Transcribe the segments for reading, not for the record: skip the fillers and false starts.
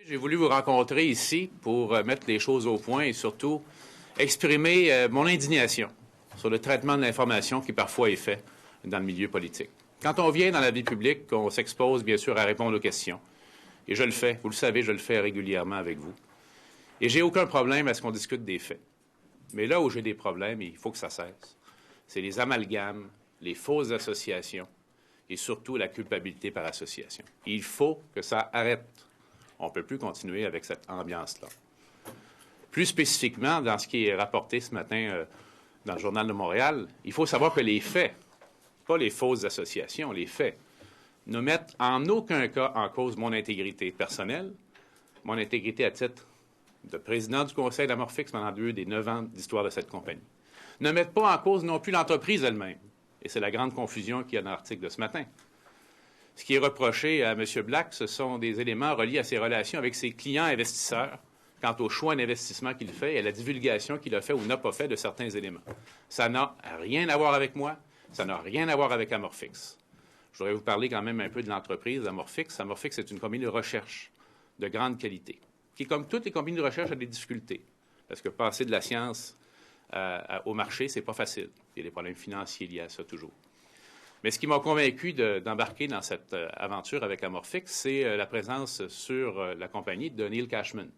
J'ai voulu vous rencontrer ici pour mettre les choses au point et surtout exprimer mon indignation sur le traitement de l'information qui parfois est fait dans le milieu politique. Quand on vient dans la vie publique, on s'expose bien sûr à répondre aux questions. Et je le fais, vous le savez, je le fais régulièrement avec vous. Et j'ai aucun problème à ce qu'on discute des faits. Mais là où j'ai des problèmes, et il faut que ça cesse, c'est les amalgames, les fausses associations et surtout la culpabilité par association. Il faut que ça arrête. On ne peut plus continuer avec cette ambiance-là. Plus spécifiquement, dans ce qui est rapporté ce matin dans le Journal de Montréal, il faut savoir que les faits, pas les fausses associations, les faits, ne mettent en aucun cas en cause mon intégrité personnelle, mon intégrité à titre de président du Conseil d'Amorphix pendant 2 des 9 ans d'histoire de cette compagnie. Ne mettent pas en cause non plus l'entreprise elle-même. Et c'est la grande confusion qu'il y a dans l'article de ce matin. Ce qui est reproché à M. Black, ce sont des éléments reliés à ses relations avec ses clients investisseurs quant au choix d'investissement qu'il fait et à la divulgation qu'il a fait ou n'a pas fait de certains éléments. Ça n'a rien à voir avec moi, ça n'a rien à voir avec Amorphix. Je voudrais vous parler quand même un peu de l'entreprise Amorphix. Amorphix est une compagnie de recherche de grande qualité, qui, comme toutes les compagnies de recherche, a des difficultés. Parce que passer de la science au marché, c'est pas facile. Il y a des problèmes financiers liés à ça toujours. Mais ce qui m'a convaincu d'embarquer dans cette aventure avec Amorphix, c'est la présence sur la compagnie de Neil Cashman,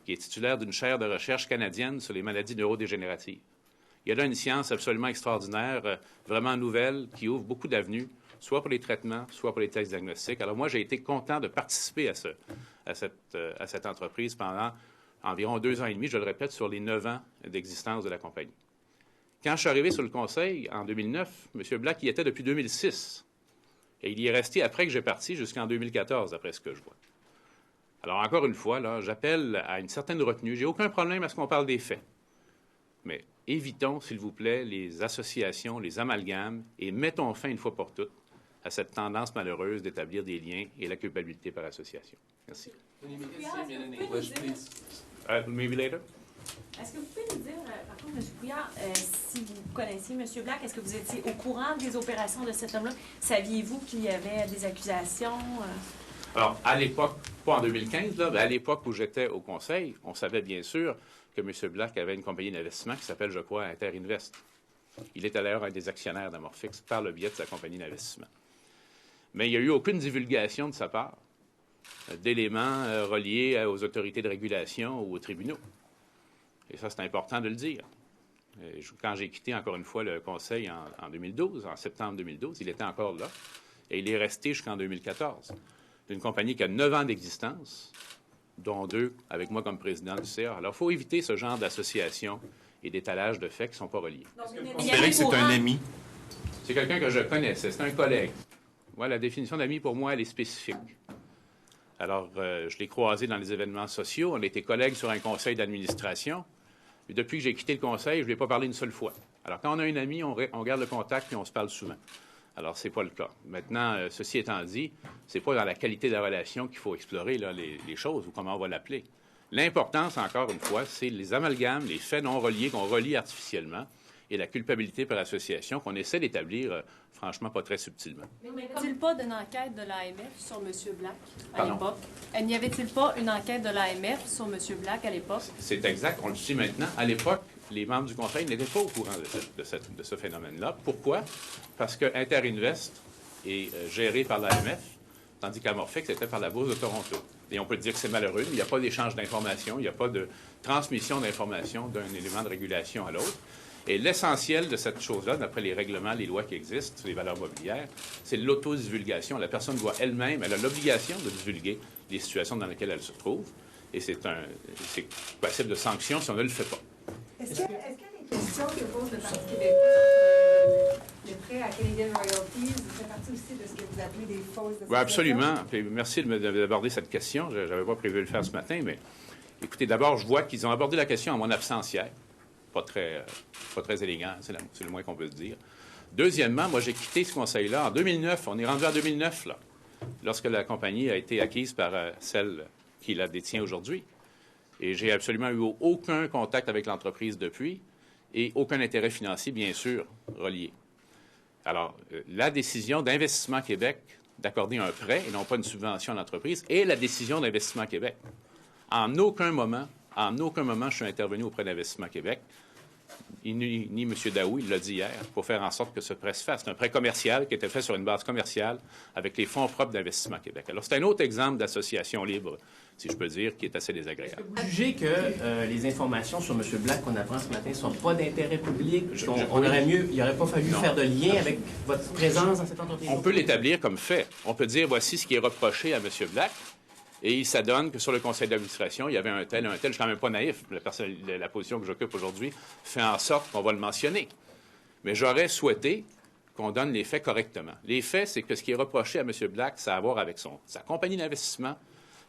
qui est titulaire d'une chaire de recherche canadienne sur les maladies neurodégénératives. Il y a là une science absolument extraordinaire, vraiment nouvelle, qui ouvre beaucoup d'avenues, soit pour les traitements, soit pour les tests diagnostiques. Alors moi, j'ai été content de participer à cette entreprise pendant environ 2 ans et demi, je le répète, sur les 9 ans d'existence de la compagnie. Quand je suis arrivé sur le conseil en 2009, M. Black y était depuis 2006. Et il y est resté après que j'ai parti jusqu'en 2014, d'après ce que je vois. Alors, encore une fois, là, j'appelle à une certaine retenue. J'ai aucun problème à ce qu'on parle des faits. Mais évitons, s'il vous plaît, les associations, les amalgames, et mettons fin une fois pour toutes à cette tendance malheureuse d'établir des liens et la culpabilité par association. Merci. Maybe later. Est-ce que vous pouvez nous dire, par contre, M. Couillard, si vous connaissiez M. Black, est-ce que vous étiez au courant des opérations de cet homme-là? Saviez-vous qu'il y avait des accusations? Alors, à l'époque, pas en 2015, là, mais à l'époque où j'étais au Conseil, on savait bien sûr que M. Black avait une compagnie d'investissement qui s'appelle, je crois, Interinvest. Il est d'ailleurs un des actionnaires d'Amorphix par le biais de sa compagnie d'investissement. Mais il n'y a eu aucune divulgation de sa part d'éléments reliés aux autorités de régulation ou aux tribunaux. Et ça, c'est important de le dire. Quand j'ai quitté, encore une fois, le Conseil en 2012, en septembre 2012, il était encore là. Et il est resté jusqu'en 2014. C'est une compagnie qui a 9 ans d'existence, dont 2 avec moi comme président du CA. Alors, il faut éviter ce genre d'association et d'étalage de faits qui ne sont pas reliés. Est-ce que vous considérez que c'est un ami? C'est quelqu'un que je connaissais. C'est un collègue. Moi, la définition d'ami, pour moi, elle est spécifique. Alors, je l'ai croisé dans les événements sociaux. On était collègues sur un conseil d'administration. Et depuis que j'ai quitté le conseil, je ne lui ai pas parlé une seule fois. Alors, quand on a un ami, on garde le contact et on se parle souvent. Alors, ce n'est pas le cas. Maintenant, ceci étant dit, ce n'est pas dans la qualité de la relation qu'il faut explorer là, les choses ou comment on va l'appeler. L'importance, encore une fois, c'est les amalgames, les faits non reliés qu'on relie artificiellement et la culpabilité par association qu'on essaie d'établir, franchement, pas très subtilement. Mais n'y avait-il pas d'une enquête de l'AMF sur M. Black à Pardon? l'époque? N'y avait-il pas une enquête de l'AMF sur M. Black à l'époque? C'est exact, on le sait maintenant. À l'époque, les membres du Conseil n'étaient pas au courant de ce phénomène-là. Pourquoi? Parce que Interinvest est géré par l'AMF, tandis qu'Amorphix était par la Bourse de Toronto. Et on peut dire que c'est malheureux, mais il n'y a pas d'échange d'informations, il n'y a pas de transmission d'informations d'un élément de régulation à l'autre. Et l'essentiel de cette chose-là, d'après les règlements, les lois qui existent sur les valeurs mobilières, c'est l'autodivulgation. La personne doit elle-même, elle a l'obligation de divulguer les situations dans lesquelles elle se trouve. Et c'est passible de sanctions si on ne le fait pas. Est-ce que les questions que pose le Parti québécois, les prêts à Canadian Royalties, fait partie aussi de ce que vous appelez des fausses associations? Oui, absolument. Puis merci d'aborder cette question. Je n'avais pas prévu de le faire ce matin, mais écoutez, d'abord, je vois qu'ils ont abordé la question en mon absence hier. Pas très élégant, c'est le moins qu'on peut se dire. Deuxièmement, moi, j'ai quitté ce conseil-là en 2009. On est rendu en 2009, là, lorsque la compagnie a été acquise par celle qui la détient aujourd'hui. Et j'ai absolument eu aucun contact avec l'entreprise depuis et aucun intérêt financier, bien sûr, relié. Alors, la décision d'Investissement Québec d'accorder un prêt et non pas une subvention à l'entreprise, et la décision d'Investissement Québec. En aucun moment, je suis intervenu auprès d'Investissement Québec, ni M. Daou, il l'a dit hier, pour faire en sorte que ce prêt se fasse. C'est un prêt commercial qui était fait sur une base commerciale avec les fonds propres d'Investissement Québec. Alors, c'est un autre exemple d'association libre, si je peux dire, qui est assez désagréable. Vous jugez que les informations sur M. Black qu'on apprend ce matin ne sont pas d'intérêt public? Il n'aurait pas fallu faire de lien avec votre présence dans cette entreprise? On peut l'établir comme fait. On peut dire, voici ce qui est reproché à M. Black. Et il s'adonne que sur le conseil d'administration, il y avait un tel. Je ne suis quand même pas naïf. La position que j'occupe aujourd'hui fait en sorte qu'on va le mentionner. Mais j'aurais souhaité qu'on donne les faits correctement. Les faits, c'est que ce qui est reproché à M. Black, ça a à voir avec sa compagnie d'investissement.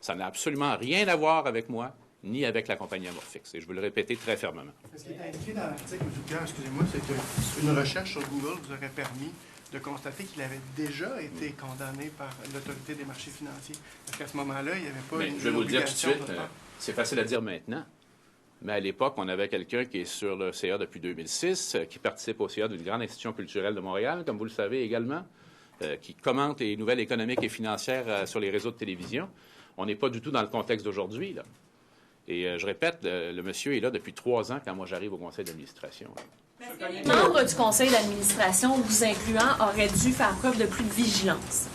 Ça n'a absolument rien à voir avec moi, ni avec la compagnie Amorphix. Et je veux le répéter très fermement. Ce qui est indiqué dans l'article, M. Couillard, excusez-moi, c'est qu'une recherche sur Google vous aurait permis de constater qu'il avait déjà été condamné par l'Autorité des marchés financiers. Parce qu'à ce moment-là, il n'y avait pas Mais une je vais vous le dire tout de obligation suite. C'est facile à dire maintenant. Mais à l'époque, on avait quelqu'un qui est sur le CA depuis 2006, qui participe au CA d'une grande institution culturelle de Montréal, comme vous le savez également, qui commente les nouvelles économiques et financières sur les réseaux de télévision. On n'est pas du tout dans le contexte d'aujourd'hui, là. Et je répète, le monsieur est là depuis 3 ans quand moi j'arrive au conseil d'administration. Les membres du conseil d'administration, vous incluant, auraient dû faire preuve de plus de vigilance.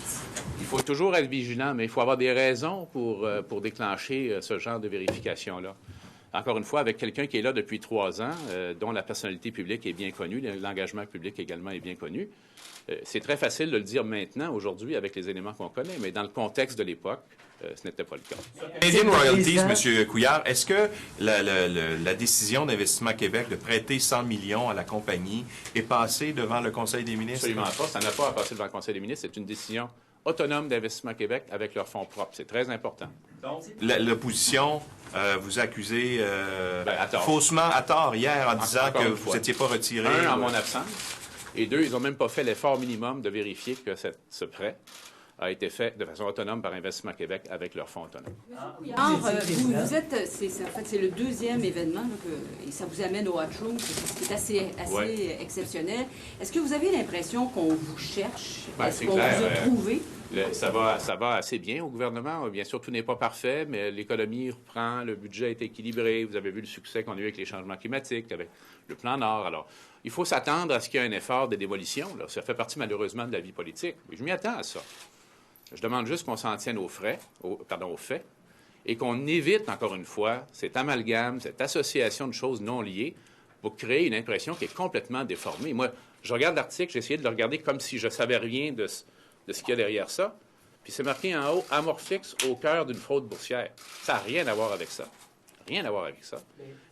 Il faut toujours être vigilant, mais il faut avoir des raisons pour déclencher ce genre de vérification-là. Encore une fois, avec quelqu'un qui est là depuis 3 ans, dont la personnalité publique est bien connue, l'engagement public également est bien connu, c'est très facile de le dire maintenant, aujourd'hui, avec les éléments qu'on connaît, mais dans le contexte de l'époque, ce n'était pas le cas. Canadian Royalties, M. Couillard, est-ce que la décision d'Investissement Québec de prêter 100 millions à la compagnie est passée devant le Conseil des ministres? Absolument pas. Ça n'a pas à passer devant le Conseil des ministres. C'est une décision autonome d'Investissement Québec avec leurs fonds propres. C'est très important. Donc, l'opposition vous a accusé à tort. faussement à tort hier en disant que vous fois. n'étiez pas retiré. En mon absence. Et 2, ils n'ont même pas fait l'effort minimum de vérifier que ce prêt a été fait de façon autonome par Investissement Québec avec leurs fonds autonomes. Vous êtes, c'est le 2e événement et ça vous amène au Hot Room, ce qui est assez exceptionnel. Est-ce que vous avez l'impression qu'on vous cherche? Est-ce qu'on vous a trouvé? Ça va assez bien au gouvernement. Bien sûr, tout n'est pas parfait, mais l'économie reprend, le budget est équilibré. Vous avez vu le succès qu'on a eu avec les changements climatiques, avec le plan Nord. Alors, il faut s'attendre à ce qu'il y ait un effort de démolition. Là. Ça fait partie malheureusement de la vie politique. Mais je m'y attends à ça. Je demande juste qu'on s'en tienne aux faits, et qu'on évite, encore une fois, cet amalgame, cette association de choses non liées pour créer une impression qui est complètement déformée. Moi, je regarde l'article, j'ai essayé de le regarder comme si je savais rien de ce qu'il y a derrière ça. Puis c'est marqué en haut, Amorphix au cœur d'une fraude boursière. Ça n'a rien à voir avec ça. Rien à voir avec ça.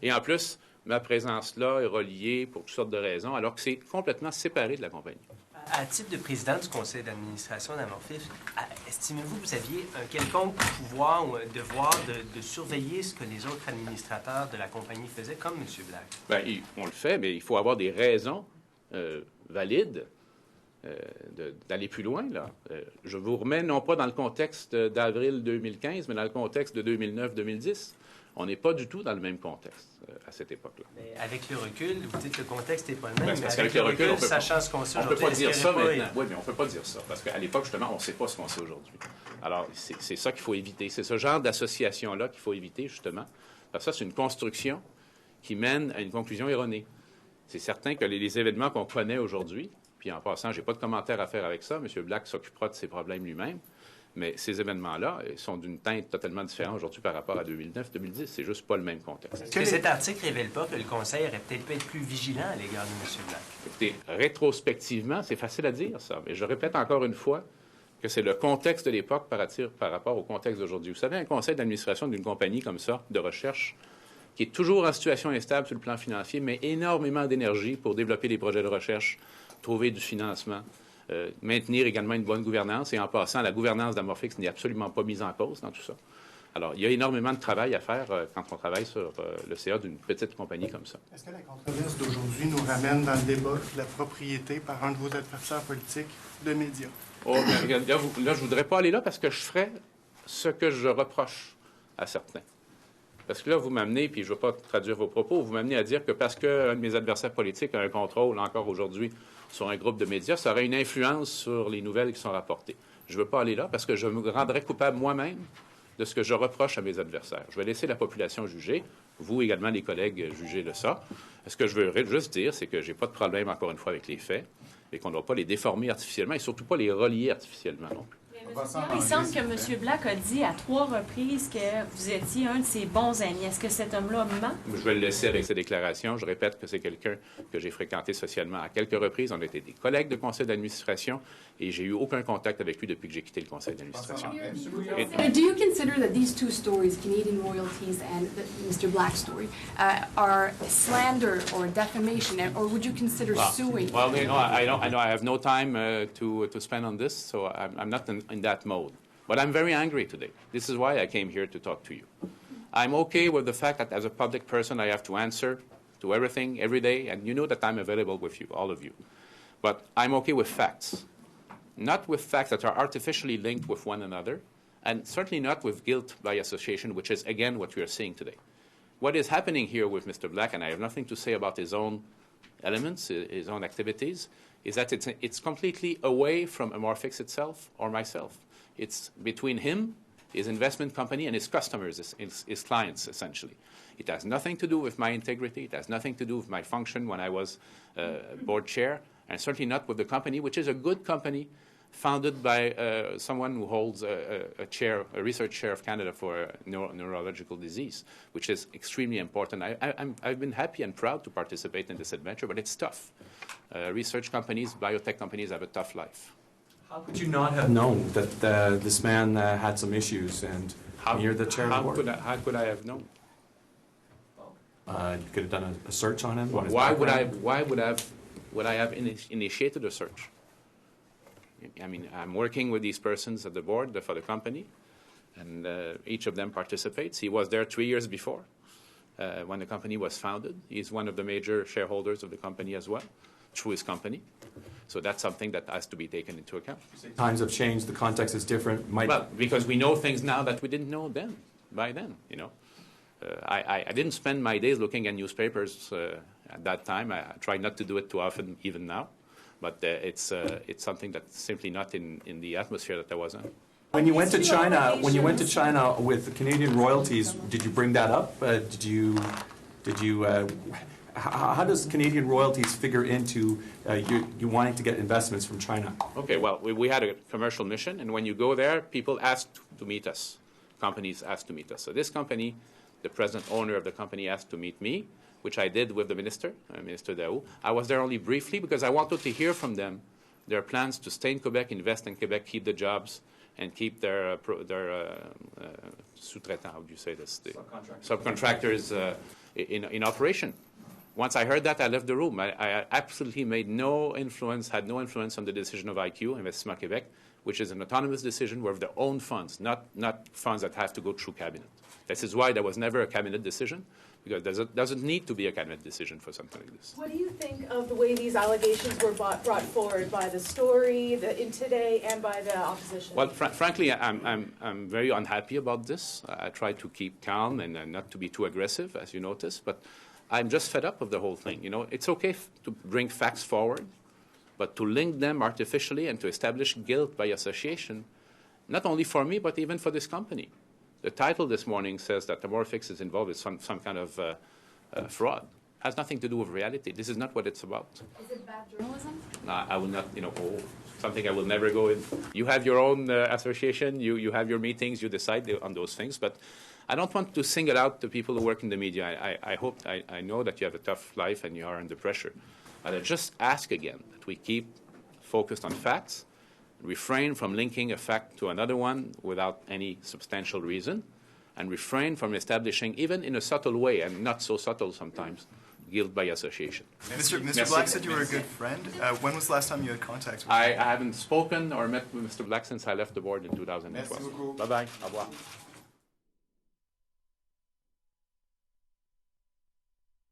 Et en plus, ma présence là est reliée pour toutes sortes de raisons, alors que c'est complètement séparé de la compagnie. À titre de président du conseil d'administration d'Amorphix, estimez-vous que vous aviez un quelconque pouvoir ou un devoir de surveiller ce que les autres administrateurs de la compagnie faisaient, comme M. Black? Bien, on le fait, mais il faut avoir des raisons valides d'aller plus loin, là. Je vous remets non pas dans le contexte d'avril 2015, mais dans le contexte de 2009-2010. On n'est pas du tout dans le même contexte à cette époque-là. Mais avec le recul, vous dites que le contexte n'est pas le même, mais avec le recul, sachant ce qu'on sait on ne peut pas dire ça maintenant. Oui, mais on ne peut pas dire ça, parce qu'à l'époque, justement, on ne sait pas ce qu'on sait aujourd'hui. Alors, c'est ça qu'il faut éviter. C'est ce genre d'association-là qu'il faut éviter, justement, parce que ça, c'est une construction qui mène à une conclusion erronée. C'est certain que les événements qu'on connaît aujourd'hui, puis en passant, je n'ai pas de commentaire à faire avec ça, M. Black s'occupera de ses problèmes lui-même, mais ces événements-là sont d'une teinte totalement différente aujourd'hui par rapport à 2009-2010. C'est juste pas le même contexte. Est-ce que cet article ne révèle pas que le Conseil aurait peut-être pu être plus vigilant à l'égard de M. Black? Écoutez, rétrospectivement, c'est facile à dire, ça. Mais je répète encore une fois que c'est le contexte de l'époque par rapport au contexte d'aujourd'hui. Vous savez, un conseil d'administration d'une compagnie comme ça, de recherche, qui est toujours en situation instable sur le plan financier, mais énormément d'énergie pour développer des projets de recherche, trouver du financement, maintenir également une bonne gouvernance. Et en passant, la gouvernance d'Amorphix n'est absolument pas mise en cause dans tout ça. Alors, il y a énormément de travail à faire quand on travaille sur le CA d'une petite compagnie comme ça. Est-ce que la controverse d'aujourd'hui nous ramène dans le débat de la propriété par un de vos adversaires politiques de médias? Oh, là, je ne voudrais pas aller là parce que je ferais ce que je reproche à certains. Parce que là, vous m'amenez, puis je ne veux pas traduire vos propos, vous m'amenez à dire que parce qu'un de mes adversaires politiques a un contrôle encore aujourd'hui sur un groupe de médias, ça aurait une influence sur les nouvelles qui sont rapportées. Je ne veux pas aller là parce que je me rendrais coupable moi-même de ce que je reproche à mes adversaires. Je vais laisser la population juger. Vous également, les collègues, jugez de ça. Ce que je veux juste dire, c'est que je n'ai pas de problème, encore une fois, avec les faits et qu'on ne doit pas les déformer artificiellement et surtout pas les relier artificiellement non plus. Il semble que M. Black a dit à 3 reprises que vous étiez un de ses bons amis. Est-ce que cet homme-là ment? Je vais le laisser avec ses déclarations. Je répète que c'est quelqu'un que j'ai fréquenté socialement à quelques reprises. On était des collègues de conseil d'administration et j'ai eu aucun contact avec lui depuis que j'ai quitté le conseil d'administration. Do you consider that these two stories, Canadian Royalties and the Mr. Black story, are slander or defamation, or would you consider suing? Well, I know I have no time to spend on this, so I'm not in that mode. But I'm very angry today. This is why I came here to talk to you. I'm okay with the fact that as a public person I have to answer to everything every day, and you know that I'm available with you, all of you. But I'm okay with facts, not with facts that are artificially linked with one another, and certainly not with guilt by association, which is, again, what we are seeing today. What is happening here with Mr. Black, and I have nothing to say about his own elements, his own activities, is that it's completely away from Amorphix itself or myself. It's between him, his investment company, and his customers, his clients, essentially. It has nothing to do with my integrity. It has nothing to do with my function when I was board chair, and certainly not with the company, which is a good company founded by someone who holds a research chair of Canada for neurological disease, which is extremely important. I've been happy and proud to participate in this adventure, but it's tough. Research companies, biotech companies have a tough life. How could you not have known that this man had some issues and you're the chair of the board? How could I have known? You could have done a search on him. Why would I have initiated a search? I mean, I'm working with these persons at the board for the company, and each of them participates. He was there 3 years before when the company was founded. He's one of the major shareholders of the company as well, through his company. So that's something that has to be taken into account. Times have changed. The context is different. Well, because we know things now that we didn't know then, by then, you know. I didn't spend my days looking at newspapers at that time. I try not to do it too often, even now. But it's something that's simply not in the atmosphere that I was in. When you went to China, with the Canadian Royalties, did you bring that up? How does Canadian Royalties figure into you wanting to get investments from China? Okay, well, we had a commercial mission, and when you go there, people asked to meet us. Companies asked to meet us. So this company, the present owner of the company, asked to meet me, which I did with the minister, Minister Daou. I was there only briefly because I wanted to hear from them their plans to stay in Quebec, invest in Quebec, keep the jobs, and keep their sous-traitants, how do you say this? Subcontractors in operation. Once I heard that, I left the room. I absolutely had no influence on the decision of IQ, Investissement Québec, which is an autonomous decision with their own funds, not funds that have to go through cabinet. This is why there was never a cabinet decision, because there doesn't need to be a cabinet decision for something like this. What do you think of the way these allegations were brought forward by the story, in Today, and by the opposition? Well, frankly, I'm very unhappy about this. I try to keep calm and not to be too aggressive, as you notice, but I'm just fed up of the whole thing. You know, it's okay to bring facts forward, but to link them artificially and to establish guilt by association, not only for me, but even for this company. The title this morning says that Amorphix is involved with some kind of fraud. It has nothing to do with reality. This is not what it's about. Is it bad journalism? No, I will not, something I will never go in. You have your own association, you have your meetings, you decide on those things, but I don't want to single out the people who work in the media. I know that you have a tough life and you are under pressure. But I just ask again that we keep focused on facts, refrain from linking a fact to another one without any substantial reason, and refrain from establishing, even in a subtle way, and not so subtle sometimes, guilt by association. Mr. Black said you were a good friend. When was the last time you had contact with him? I haven't spoken or met with Mr. Black since I left the board in 2012. Bye-bye. Au revoir.